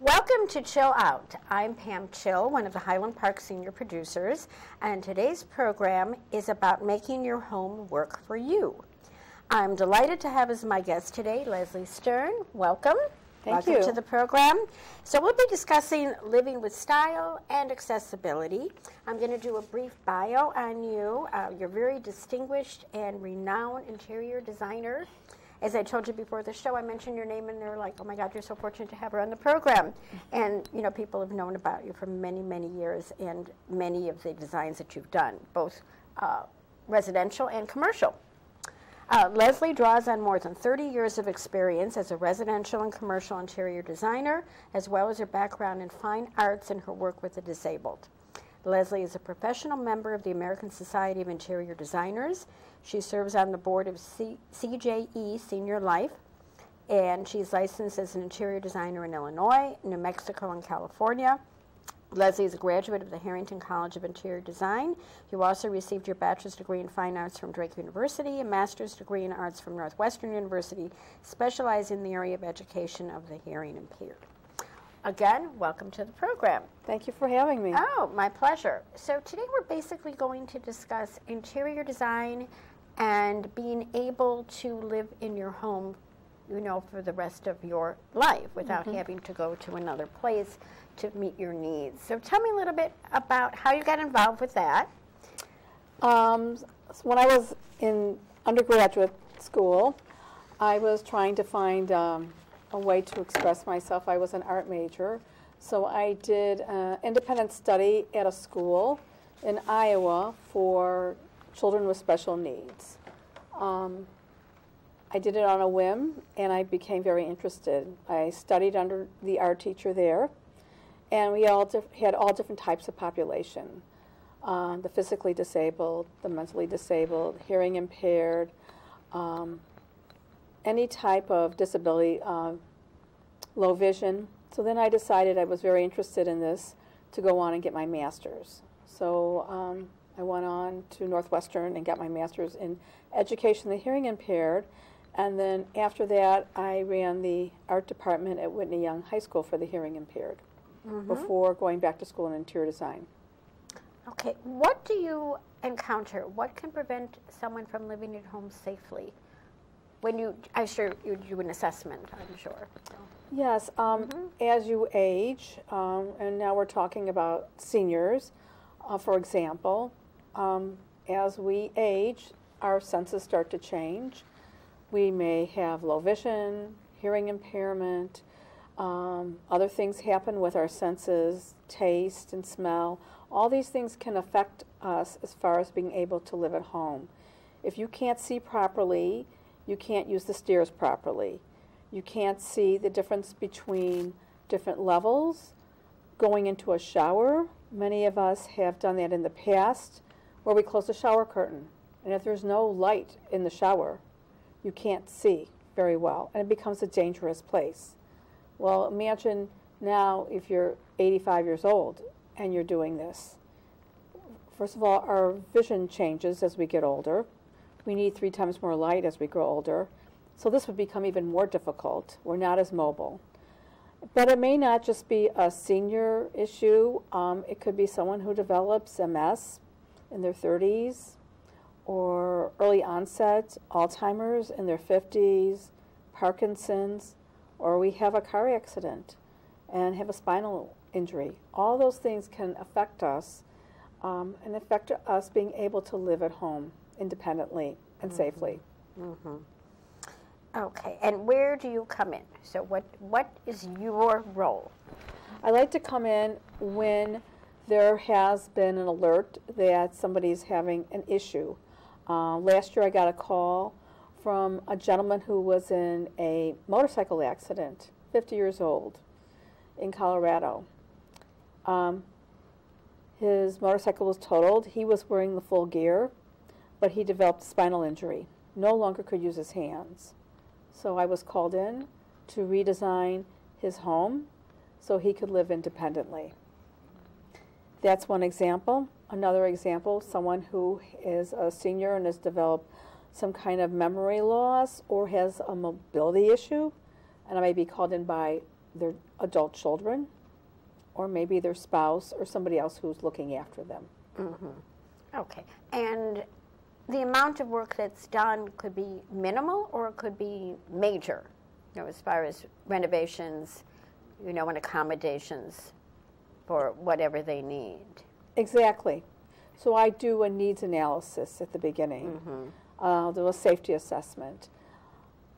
Welcome to Chill Out. I'm Pam Chill, one of the Highland Park senior producers, and today's program is about making your home work for you. I'm delighted to have as my guest today Leslie Stern. Welcome. Welcome to the program. So we'll be discussing living with style and accessibility. I'm going to do a brief bio on you. You're a very distinguished and renowned interior designer. As I told you before the show, I mentioned your name, and they're like, oh my God, you're so fortunate to have her on the program. And, you know, people have known about you for many, many years, and many of the designs that you've done, both residential and commercial. Leslie draws on more than 30 years of experience as a residential and commercial interior designer, as well as her background in fine arts and her work with the disabled. Leslie is a professional member of the American Society of Interior Designers. She serves on the board of CJE Senior Life, and she's licensed as an interior designer in Illinois, New Mexico, and California. Leslie is a graduate of the Harrington College of Interior Design. You also received your bachelor's degree in fine arts from Drake University, a master's degree in arts from Northwestern University, specializing in the area of education of the hearing impaired. Again, welcome to the program. Thank you for having me. Oh, my pleasure. So today we're basically going to discuss interior design and being able to live in your home, you know, for the rest of your life without having to go to another place to meet your needs. So tell me a little bit about how you got involved with that. When I was in undergraduate school, I was trying to find a way to express myself. I was an art major, so I did independent study at a school in Iowa for children with special needs. I did it on a whim, and I became very interested. I studied under the art teacher there, and we all had all different types of population. The physically disabled, the mentally disabled, hearing impaired, any type of disability, low vision. So then I decided I was very interested in this to go on and get my master's. So I went on to Northwestern and got my master's in education of the hearing impaired. And then after that, I ran the art department at Whitney Young High School for the hearing impaired before going back to school in interior design. Okay, what do you encounter? What can prevent someone from living at home safely? When I'm sure you do an assessment, I'm sure. So. Yes, as you age, and now we're talking about seniors, for example, as we age, our senses start to change. We may have low vision, hearing impairment, other things happen with our senses, taste and smell. All these things can affect us as far as being able to live at home. If you can't see properly, you can't use the stairs properly. You can't see the difference between different levels. Going into a shower, many of us have done that in the past, where we close the shower curtain. And if there's no light in the shower, you can't see very well, and it becomes a dangerous place. Well, imagine now if you're 85 years old and you're doing this. First of all, our vision changes as we get older. We need 3 times more light as we grow older. So this would become even more difficult. We're not as mobile. But it may not just be a senior issue. It could be someone who develops MS in their 30s, or early onset Alzheimer's in their 50s, Parkinson's, or we have a car accident and have a spinal injury. All those things can affect us and affect us being able to live at home independently and safely. Okay, and where do you come in? So what is your role? I like to come in when there has been an alert that somebody's having an issue. Last year I got a call from a gentleman who was in a motorcycle accident, 50 years old, in Colorado. His motorcycle was totaled. He was wearing the full gear, but he developed a spinal injury. No longer could use his hands. So I was called in to redesign his home so he could live independently. That's one example. Another example, someone who is a senior and has developed some kind of memory loss or has a mobility issue, and I may be called in by their adult children, or maybe their spouse or somebody else who's looking after them. Okay. And the amount of work that's done could be minimal or it could be major, as far as renovations, and accommodations for whatever they need. Exactly. So I do a needs analysis at the beginning. I'll do a safety assessment,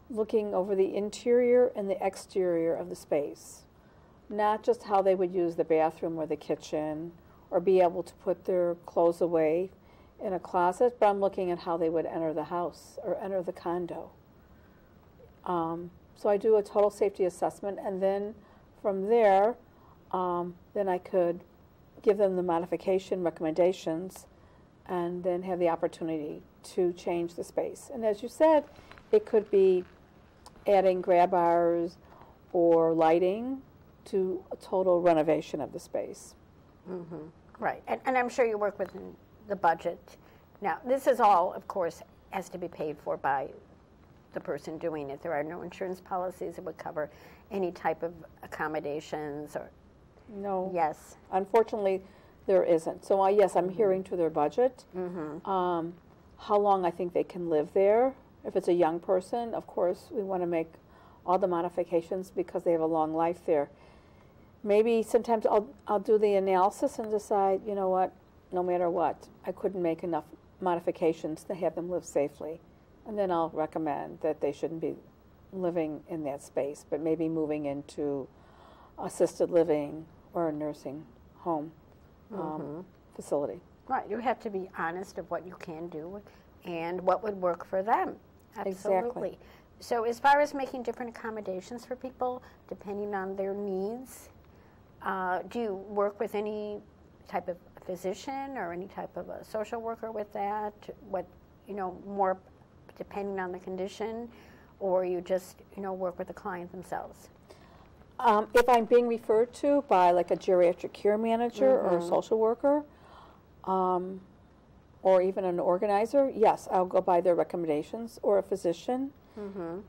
looking over the interior and the exterior of the space, not just how they would use the bathroom or the kitchen or be able to put their clothes away in a closet, but I'm looking at how they would enter the house or enter the condo. So I do a total safety assessment, and then from there, then I could give them the modification recommendations and then have the opportunity to change the space. And as you said, it could be adding grab bars or lighting to a total renovation of the space. Right. And I'm sure you work within the budget. Now, this is all, of course, has to be paid for by the person doing it. There are no insurance policies that would cover any type of accommodations or... No. Yes. Unfortunately, there isn't. So, yes, I'm hearing to their budget. How long I think they can live there. If it's a young person, of course, we want to make all the modifications because they have a long life there. Maybe sometimes I'll do the analysis and decide, you know what, no matter what, I couldn't make enough modifications to have them live safely. And then I'll recommend that they shouldn't be living in that space, but maybe moving into assisted living or a nursing home facility. Right. You have to be honest of what you can do and what would work for them. Absolutely. Exactly. So as far as making different accommodations for people, depending on their needs, do you work with any type of physician or any type of a social worker with that? What, more depending on the condition, or you just, work with the client themselves? If I'm being referred to by like a geriatric care manager or a social worker, or even an organizer, yes, I'll go by their recommendations, or a physician.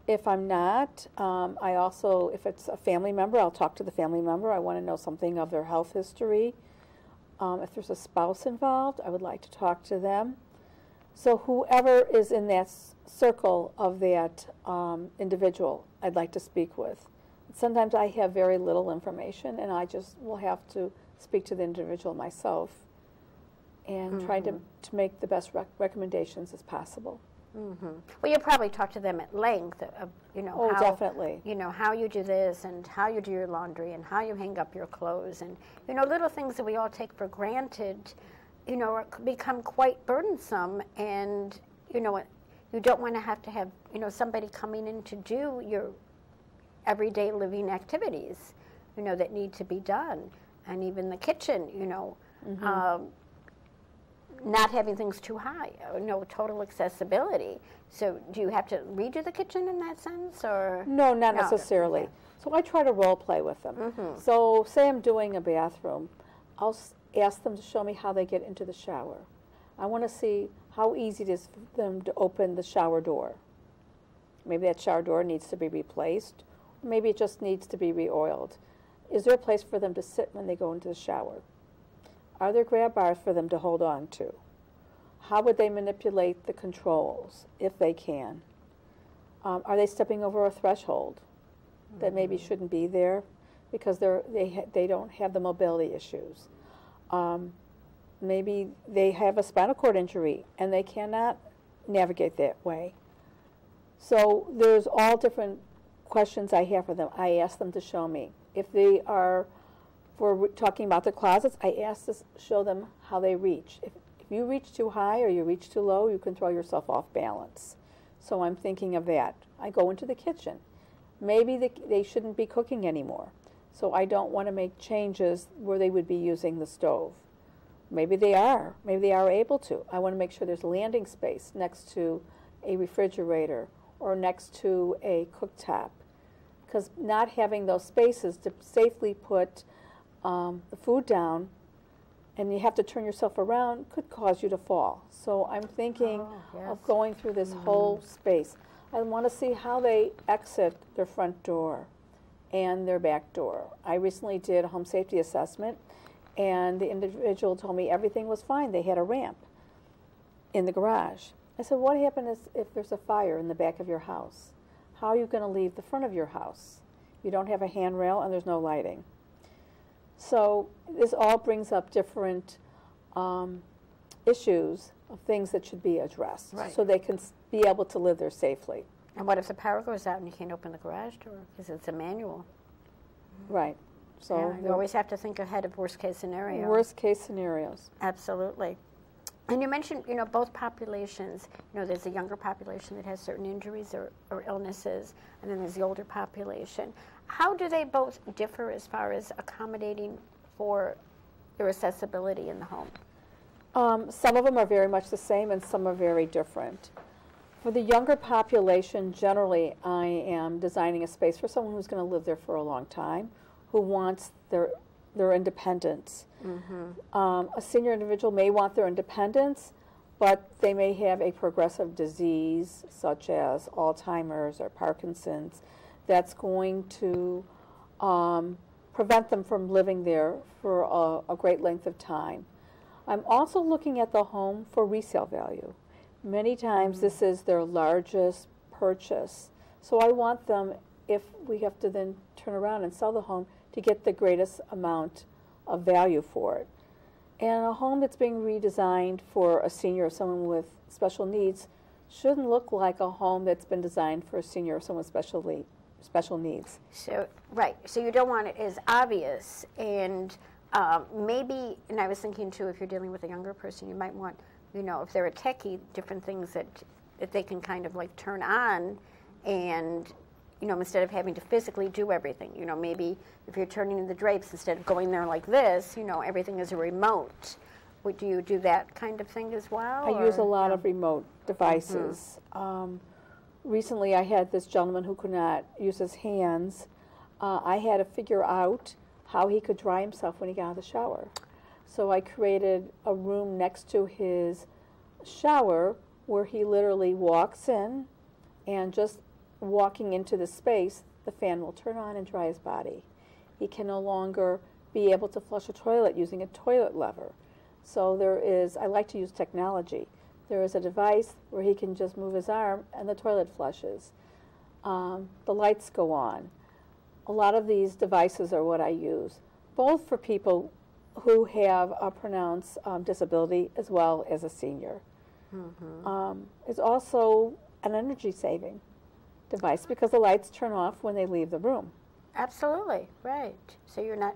If I'm not, I also, if it's a family member, I'll talk to the family member. I want to know something of their health history. If there's a spouse involved, I would like to talk to them. So whoever is in that circle of that individual, I'd like to speak with. Sometimes I have very little information, and I just will have to speak to the individual myself and try to make the best recommendations as possible. Well, you probably talk to them at length of, how, definitely. How you do this and how you do your laundry and how you hang up your clothes and, little things that we all take for granted, become quite burdensome, and, you don't want to have, somebody coming in to do your everyday living activities, that need to be done. And even the kitchen, not having things too high, total accessibility. So do you have to redo the kitchen in that sense, or? No, not necessarily. Okay. So I try to role play with them. So say I'm doing a bathroom, I'll ask them to show me how they get into the shower. I want to see how easy it is for them to open the shower door. Maybe that shower door needs to be replaced. Maybe it just needs to be re-oiled. Is there a place for them to sit when they go into the shower? Are there grab bars for them to hold on to? How would they manipulate the controls, if they can? Are they stepping over a threshold that maybe shouldn't be there because they don't have the mobility issues? Maybe they have a spinal cord injury and they cannot navigate that way. So there's all different questions I have for them. I ask them to show me. If they are, for talking about the closets, I ask to show them how they reach. If you reach too high or you reach too low, you can throw yourself off balance. So I'm thinking of that. I go into the kitchen. Maybe they shouldn't be cooking anymore. So I don't want to make changes where they would be using the stove. Maybe they are. Maybe they are able to. I want to make sure there's landing space next to a refrigerator or next to a cooktop. Because not having those spaces to safely put the food down and you have to turn yourself around, could cause you to fall. So I'm thinking of going through this whole space. I want to see how they exit their front door and their back door. I recently did a home safety assessment, and the individual told me everything was fine. They had a ramp in the garage. I said, what happens if there's a fire in the back of your house? How are you going to leave the front of your house? You don't have a handrail and there's no lighting. So this all brings up different issues of things that should be addressed, so they can be able to live there safely. And what if the power goes out and you can't open the garage door because it's a manual? Right. So you always have to think ahead of worst case scenarios. Worst case scenarios. Absolutely. And you mentioned, both populations. There's a younger population that has certain injuries or illnesses, and then there's the older population. How do they both differ as far as accommodating for their accessibility in the home? Some of them are very much the same, and some are very different. For the younger population, generally, I am designing a space for someone who's going to live there for a long time, who wants their independence. A senior individual may want their independence, but they may have a progressive disease such as Alzheimer's or Parkinson's that's going to prevent them from living there for a great length of time. I'm also looking at the home for resale value. Many times this is their largest purchase. So I want them, if we have to then turn around and sell the home, to get the greatest amount of value for it. And a home that's being redesigned for a senior or someone with special needs shouldn't look like a home that's been designed for a senior or someone with special needs. So, right. So you don't want it as obvious. And maybe, and I was thinking too, if you're dealing with a younger person, you might want, if they're a techie, different things that they can kind of like turn on, and instead of having to physically do everything, maybe if you're turning in the drapes, instead of going there like this, everything is a remote. Do you do that kind of thing as well? I use a lot of remote devices. Recently I had this gentleman who could not use his hands. I had to figure out how he could dry himself when he got out of the shower. So I created a room next to his shower where he literally walks in, and just walking into the space, the fan will turn on and dry his body. He can no longer be able to flush a toilet using a toilet lever. So there is, I like to use technology. There is a device where he can just move his arm and the toilet flushes. The lights go on. A lot of these devices are what I use, both for people who have a pronounced disability as well as a senior. It's also an energy saving device because the lights turn off when they leave the room. Absolutely, right. So you're not,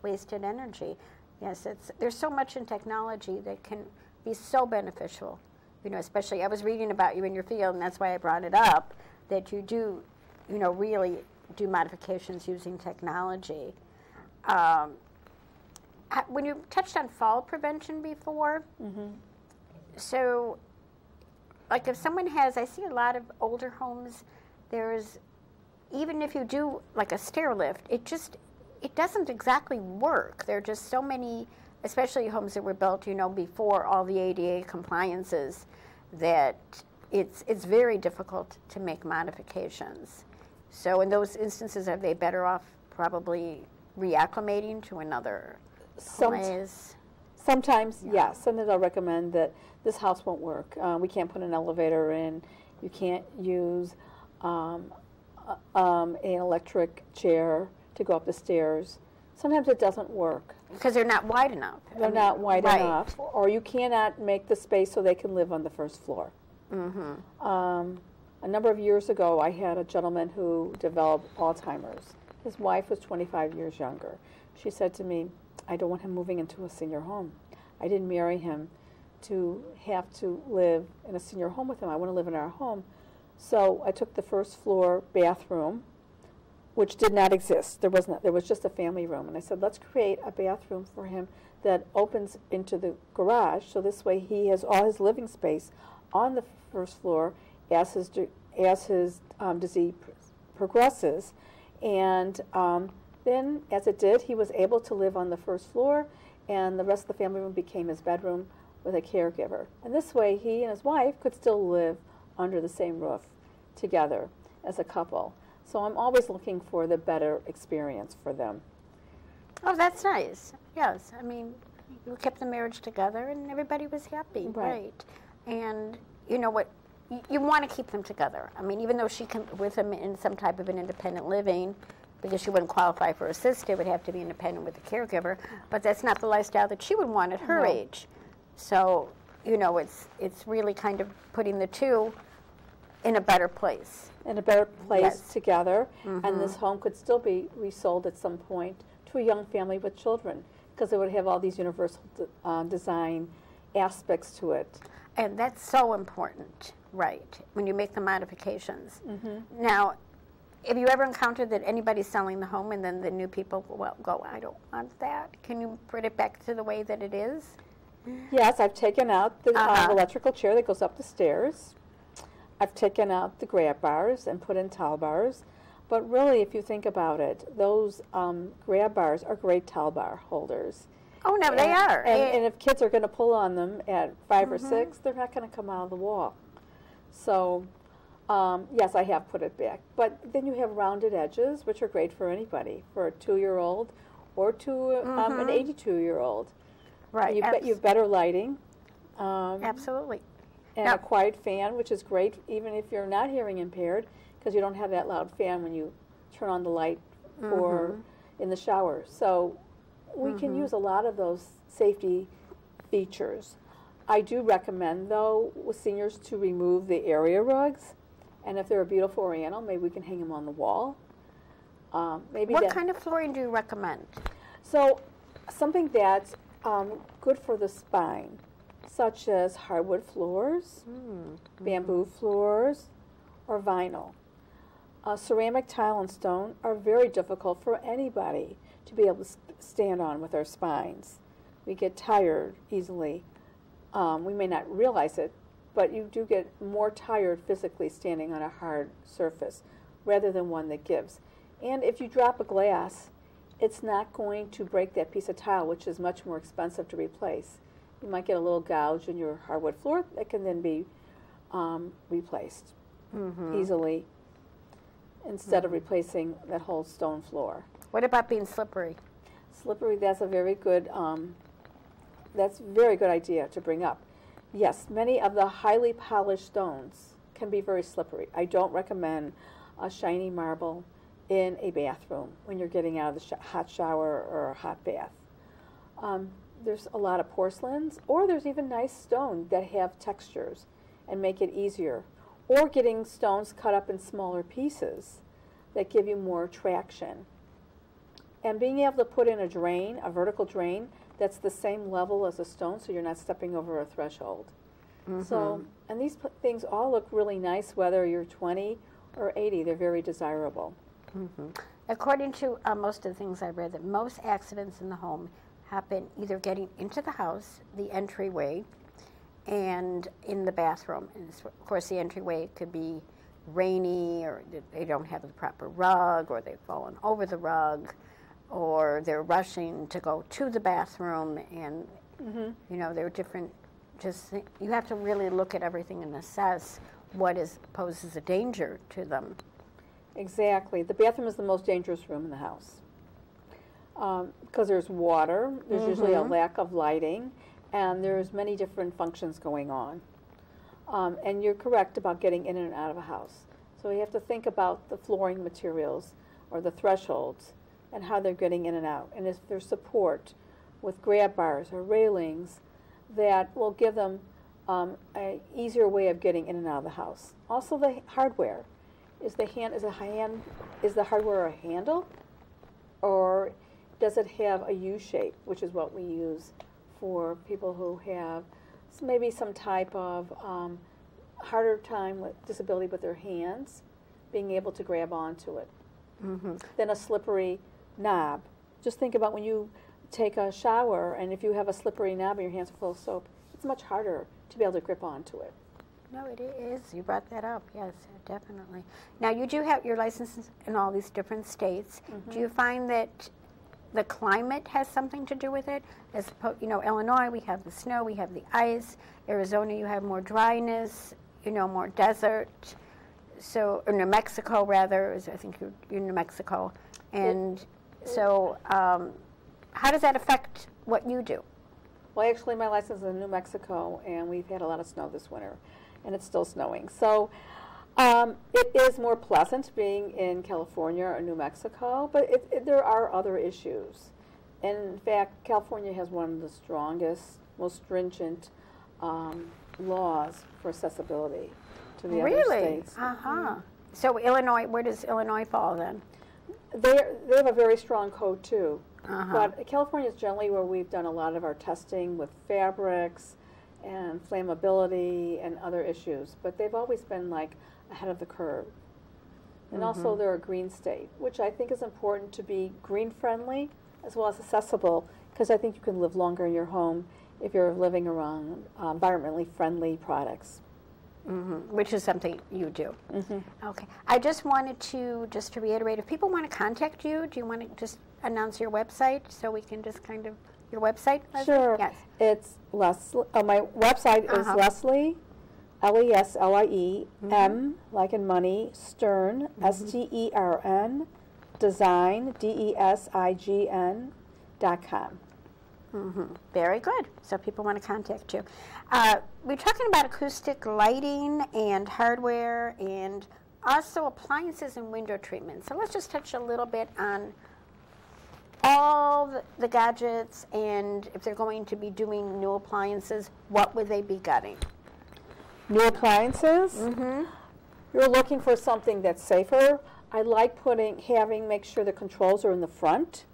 wasted energy. Yes, there's so much in technology that can be so beneficial. Especially I was reading about you in your field, and that's why I brought it up, that you do, really do modifications using technology. When you touched on fall prevention before, so like if someone has, I see a lot of older homes, there's, even if you do like a stair lift, it doesn't exactly work. There are just so many, especially homes that were built, before all the ADA compliances, that it's very difficult to make modifications. So in those instances, are they better off probably reacclimating to another place? Sometimes, yes. Sometimes I'll recommend that this house won't work. We can't put an elevator in. You can't use an electric chair to go up the stairs. Sometimes it doesn't work. Because they're not wide enough. They're not wide enough. Or you cannot make the space so they can live on the first floor. A number of years ago, I had a gentleman who developed Alzheimer's. His wife was 25 years younger. She said to me, I don't want him moving into a senior home. I didn't marry him to have to live in a senior home with him. I want to live in our home. So I took the first floor bathroom, which did not exist. There was just a family room. And I said, let's create a bathroom for him that opens into the garage. So this way he has all his living space on the first floor as his disease progresses. And then, as it did, he was able to live on the first floor, and the rest of the family room became his bedroom with a caregiver. And this way, he and his wife could still live under the same roof together as a couple. So I'm always looking for the better experience for them. Oh, that's nice. Yes, I mean, you kept the marriage together and everybody was happy, right? And you know what, you want to keep them together. I mean, even though she can with him in some type of an independent living, because she wouldn't qualify for assisted, would have to be independent with a caregiver, but that's not the lifestyle that she would want at her age. So, you know, it's really kind of putting the two in a better place. In a better place together, and this home could still be resold at some point to a young family with children, because it would have all these universal design aspects to it. And that's so important, right, when you make the modifications. Now, have you ever encountered that anybody's selling the home and then the new people go, I don't want that? Can you put it back to the way that it is? Yes, I've taken out the electrical chair that goes up the stairs. I've taken out the grab bars and put in towel bars. But really, if you think about it, those grab bars are great towel bar holders. Oh, no, they are. And if kids are going to pull on them at 5 or 6, they're not going to come out of the wall. So, yes, I have put it back. But then you have rounded edges, which are great for anybody, for a 2-year-old or to an 82-year-old. Right. You have better lighting. Absolutely. And a quiet fan, which is great even if you're not hearing impaired, because you don't have that loud fan when you turn on the light for in the shower. So we can use a lot of those safety features. I do recommend, though, with seniors to remove the area rugs, and if they're a beautiful oriental, maybe we can hang them on the wall. What kind of flooring do you recommend? So something that's good for the spine, such as hardwood floors, bamboo floors, or vinyl. Ceramic tile and stone are very difficult for anybody to be able to stand on with our spines. We get tired easily. We may not realize it, but you do get more tired physically standing on a hard surface rather than one that gives. And if you drop a glass, it's not going to break that piece of tile, which is much more expensive to replace. You might get a little gouge in your hardwood floor that can then be replaced easily instead of replacing that whole stone floor. What about being slippery? Slippery, that's a very good idea to bring up. Yes, many of the highly polished stones can be very slippery. I don't recommend a shiny marble in a bathroom when you're getting out of the hot shower or a hot bath. There's a lot of porcelains, or there's even nice stone that have textures and make it easier. Or getting stones cut up in smaller pieces that give you more traction. And being able to put in a drain, a vertical drain, that's the same level as a stone, so you're not stepping over a threshold. So, and these things all look really nice, whether you're 20 or 80. They're very desirable. According to most of the things I read, that most accidents in the home happen either getting into the house, the entryway, and in the bathroom. And of course, the entryway could be rainy, or they don't have the proper rug, or they've fallen over the rug, or they're rushing to go to the bathroom, and you know, there are different. You have to really look at everything and assess what poses a danger to them. Exactly. The bathroom is the most dangerous room in the house because there's water, there's usually a lack of lighting, and there's many different functions going on. And you're correct about getting in and out of a house. So you have to think about the flooring materials or the thresholds and how they're getting in and out. And if there's support with grab bars or railings that will give them an easier way of getting in and out of the house. Also the hardware. Is the hardware a handle, or does it have a U shape, which is what we use for people who have maybe some type of harder time with disability with their hands, being able to grab onto it. Then a slippery knob. Just think about when you take a shower, and if you have a slippery knob and your hands are full of soap, it's much harder to be able to grip onto it. No, it is. You brought that up. Yes, definitely. Now, you do have your licenses in all these different states. Do you find that the climate has something to do with it? Illinois, we have the snow, we have the ice. Arizona, you have more dryness, more desert. So, or New Mexico, rather, I think you're in New Mexico. And so how does that affect what you do? Well, actually, my license is in New Mexico, and we've had a lot of snow this winter, and it's still snowing. So it is more pleasant being in California or New Mexico, but there are other issues. And in fact, California has one of the strongest, most stringent laws for accessibility to the other states. Uh-huh. So Illinois, where does Illinois fall then? They have a very strong code too. Uh-huh. But California is generally where we've done a lot of our testing with fabrics and flammability and other issues. But they've always been like ahead of the curve. And also they're a green state, which I think is important to be green friendly as well as accessible, because I think you can live longer in your home if you're living around environmentally friendly products. Which is something you do. Okay. I just wanted to reiterate, if people want to contact you, do you want to just announce your website so we can just kind of, your website? Leslie? Sure. Yes. It's Leslie. My website is Leslie, Leslie, like in money, Stern, Stern, design, design.com. Very good. So people want to contact you. We're talking about acoustic lighting and hardware and also appliances and window treatment. So let's just touch a little bit on all the gadgets, and if they're going to be doing new appliances, what would they be getting? New appliances? You're looking for something that's safer. I like make sure the controls are in the front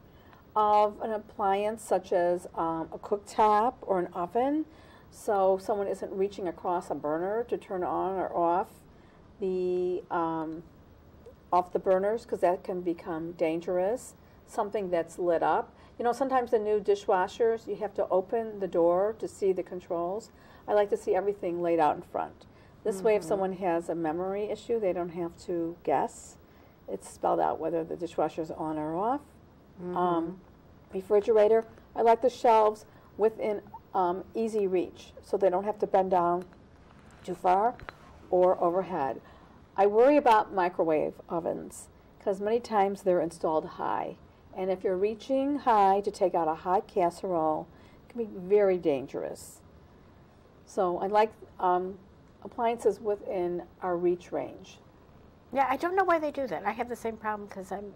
of an appliance, such as a cooktop or an oven, so someone isn't reaching across a burner to turn on or off the burners, because that can become dangerous. Something that's lit up. Sometimes the new dishwashers, you have to open the door to see the controls. I like to see everything laid out in front. This way, if someone has a memory issue, they don't have to guess. It's spelled out whether the dishwasher's on or off. Refrigerator, I like the shelves within easy reach, so they don't have to bend down too far or overhead. I worry about microwave ovens, because many times they're installed high. And if you're reaching high to take out a hot casserole, it can be very dangerous. So I like appliances within our reach range. Yeah, I don't know why they do that. I have the same problem because I'm,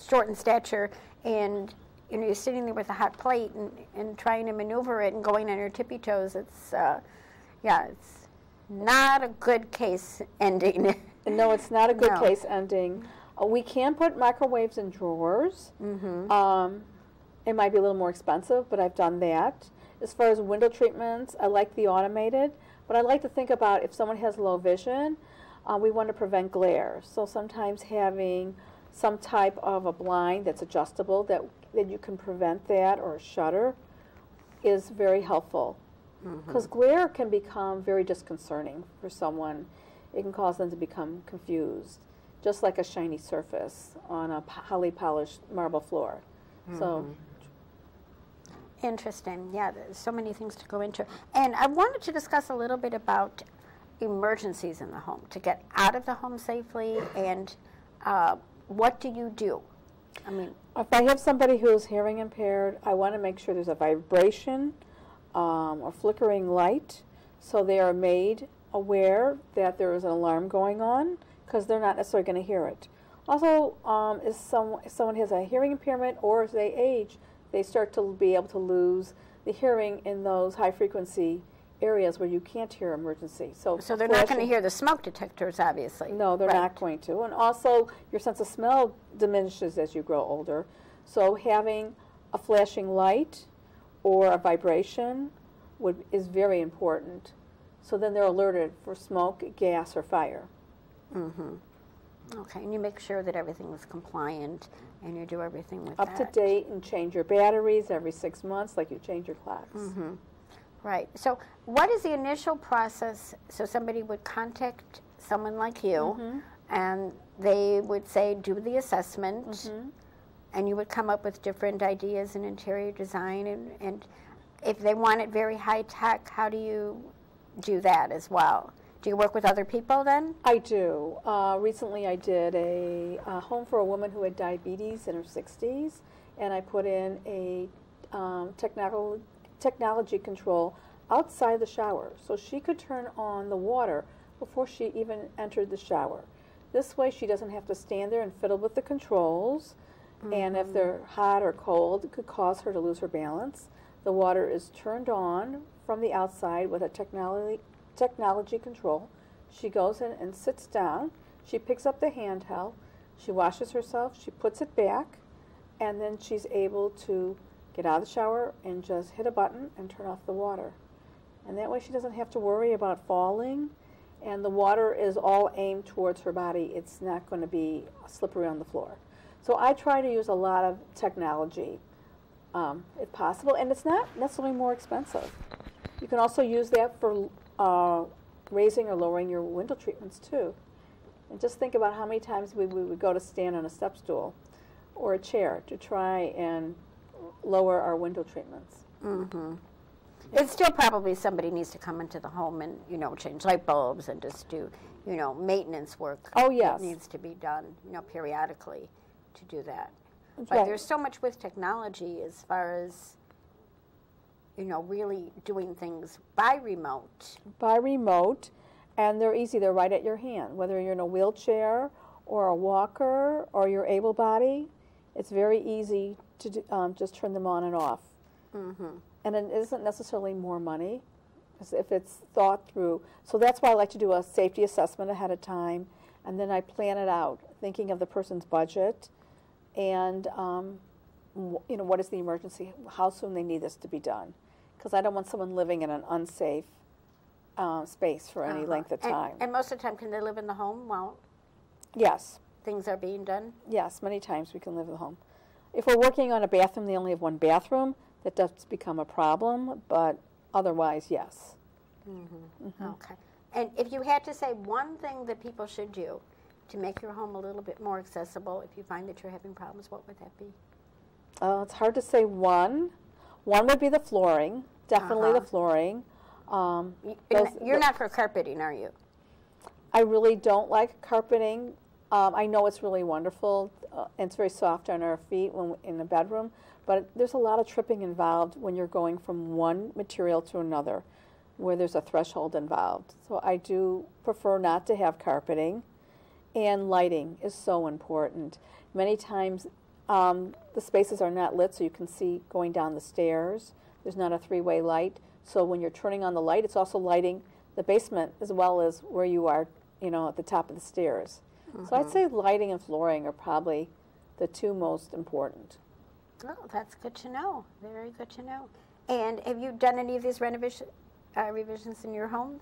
short in stature, and you're sitting there with a hot plate and trying to maneuver it and going on your tippy toes. It's not a good case ending. No, it's not a good case ending. We can put microwaves in drawers. It might be a little more expensive, but I've done that. As far as window treatments, I like the automated, but I like to think about if someone has low vision, we want to prevent glare. So sometimes having some type of a blind that's adjustable that you can prevent that, or a shutter, is very helpful. Because glare can become very disconcerting for someone. It can cause them to become confused, just like a shiny surface on a highly polished marble floor. So, interesting. Yeah, there's so many things to go into. And I wanted to discuss a little bit about emergencies in the home, to get out of the home safely, and what do you do? I mean, if I have somebody who's hearing impaired, I want to make sure there's a vibration or flickering light, so they are made aware that there is an alarm going on, because they're not necessarily going to hear it. Also, if someone has a hearing impairment, or as they age, they start to be able to lose the hearing in those high-frequency areas where you can't hear emergency. So they're not going to hear the smoke detectors, obviously. No, they're not going to. And also, your sense of smell diminishes as you grow older. So having a flashing light or a vibration is very important. So then they're alerted for smoke, gas, or fire. Okay, and you make sure that everything is compliant, and you do everything with up to date, and change your batteries every 6 months, like you change your clocks. Right. So what is the initial process? So somebody would contact someone like you, and they would say, do the assessment. and you would come up with different ideas in interior design, and if they want it very high tech, how do you do that as well? Do you work with other people then? I do. Recently I did a home for a woman who had diabetes in her 60s, and I put in a technology control outside the shower, so she could turn on the water before she even entered the shower. This way she doesn't have to stand there and fiddle with the controls, and if they're hot or cold, it could cause her to lose her balance. The water is turned on from the outside with a technology control. She goes in and sits down. She picks up the handheld. She washes herself. She puts it back, and then she's able to get out of the shower and just hit a button and turn off the water. And that way she doesn't have to worry about falling, and the water is all aimed towards her body. It's not going to be slippery on the floor. So I try to use a lot of technology if possible, and it's not necessarily more expensive. You can also use that for raising or lowering your window treatments too. And just think about how many times we would go to stand on a step stool or a chair to try and lower our window treatments. Mm-hmm. It's still probably somebody needs to come into the home and, change light bulbs and just do, maintenance work. Oh, yes. That needs to be done, periodically to do that. That's but right. There's so much with technology as far as, really doing things by remote. By remote, and they're easy. They're right at your hand. Whether you're in a wheelchair or a walker or you're able-bodied, it's very easy to just turn them on and off. Mm-hmm. And it isn't necessarily more money if it's thought through. So that's why I like to do a safety assessment ahead of time, and then I plan it out, thinking of the person's budget and what is the emergency, how soon they need this to be done. Because I don't want someone living in an unsafe space for any length of time. And most of the time, can they live in the home while Yes. things are being done? Yes, many times we can live in the home. If we're working on a bathroom, they only have one bathroom, that does become a problem, but otherwise, yes. Mm-hmm. Mm-hmm. Okay. And if you had to say one thing that people should do to make your home a little bit more accessible, if you find that you're having problems, what would that be? It's hard to say one. One would be the flooring, definitely the flooring. You're not for carpeting, are you? I really don't like carpeting. I know it's really wonderful, and it's very soft on our feet when in the bedroom, but there's a lot of tripping involved when you're going from one material to another, where there's a threshold involved. So I do prefer not to have carpeting, and lighting is so important. Many times the spaces are not lit so you can see going down the stairs. There's not a three-way light, so when you're turning on the light, it's also lighting the basement as well as where you are, at the top of the stairs. Mm-hmm. So I'd say lighting and flooring are probably the two most important. Oh, that's good to know. Very good to know. And have you done any of these revisions in your home?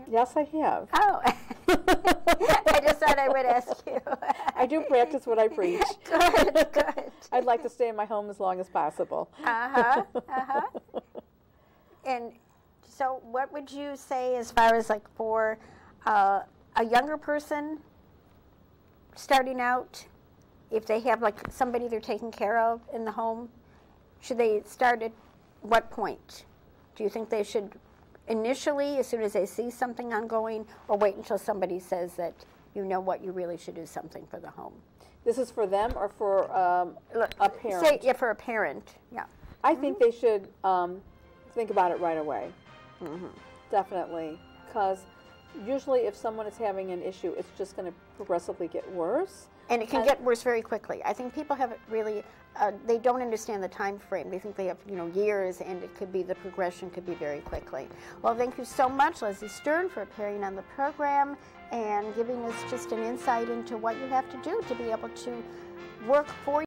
Yes, I have. Oh, I just thought I would ask you. I do practice what I preach. Good, good. I'd like to stay in my home as long as possible. And so what would you say as far as like for a younger person starting out, if they have like somebody they're taking care of in the home, should they start at what point? Do you think they should initially, as soon as they see something ongoing, or wait until somebody says that you really should do something for the home? This is for them or for a parent? Say, yeah, for a parent, yeah. I think they should think about it right away. Mm-hmm. Definitely. Because usually if someone is having an issue, it's just going to progressively get worse. And it can get worse very quickly. I think people have really, they don't understand the time frame. They think they have, years, and it could be, the progression could be very quickly. Well, thank you so much, Leslie Stern, for appearing on the program and giving us just an insight into what you have to do to be able to work for